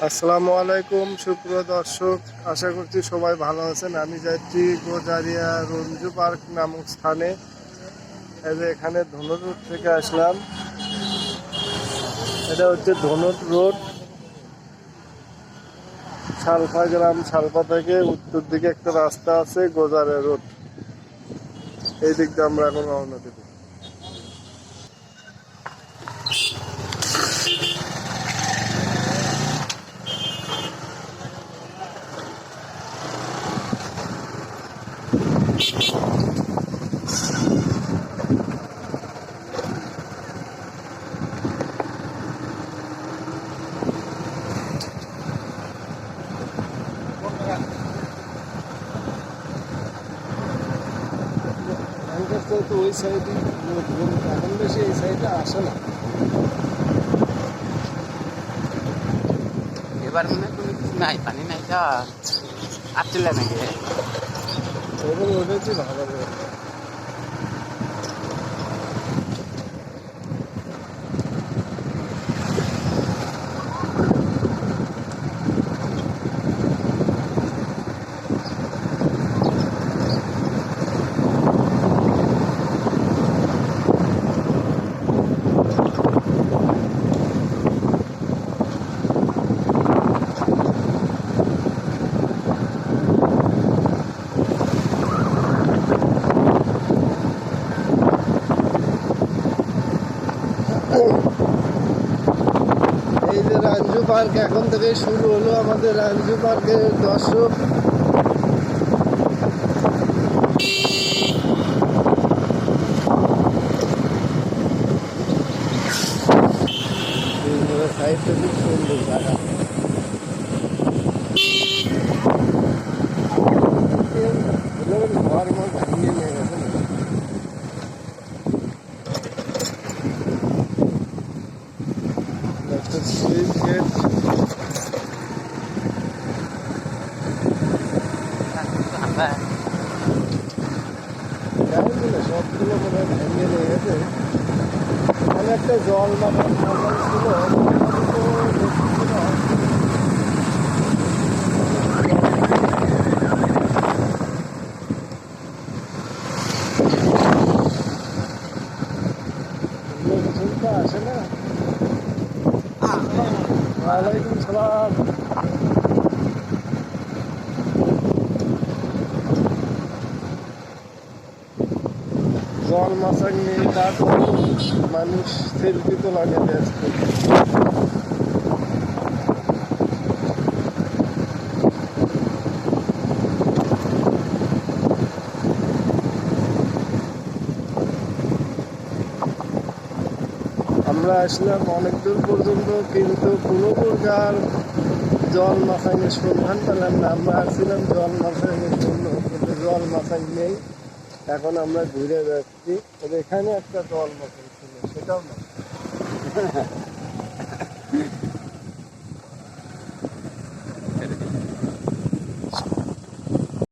আসসালামু আলাইকুম সুপ্রিয় দর্শক, আশা করছি সবাই ভালো আছেন। আমি যাচ্ছি গোজারিয়া রঞ্জু পার্ক নামক স্থানে। এই যে এখানে ধনুট রোড থেকে আসলাম। এটা হচ্ছে ধনুট রোড, শালপা গ্রাম। শালপা থেকে উত্তর দিকে একটা রাস্তা আছে, গোজারিয়া রোড। এই দিক দিয়ে আমরা এখন রওনা দেব। তো ওই সাইডে এখন বেশি এই সাইডে আসে না। এবার মনে হয় কোনো কিছু নাই, পানি নাই, যা আসলে নাকি এবং উঠেছি ভালো। এই যে রাঞ্জু পার্ক এখন থেকে শুরু হলো আমাদের রাঞ্জু পার্কের দর্শক। সাইডটা খুব সুন্দর জায়গা। ঘর মর ভাঙিয়ে নিয়ে গেছে না। একটা সুইচ গেট। জানি না সবগুলো মনে হয় ভেঙে নিয়ে গেছে। এখানে একটা জল বাগান ছিল। চিন্তা আসে না। ওয়ালাইকুম সালাম। জল মাছাক নিয়ে তারপর মানুষ সেলফি তোলাকে ব্যস্ত। আমরা আসলাম অনেক দূর পর্যন্ত, কিন্তু কোনো প্রকার জল মাছাইয়ের সন্ধান পেলাম না। আমরা আসছিলাম জল মাছাইয়ের জন্য, কিন্তু জল মাছাই নেই। এখন আমরা ঘুরে যাচ্ছি। এখানে একটা জল মাছাই ছিল, সেটাও না।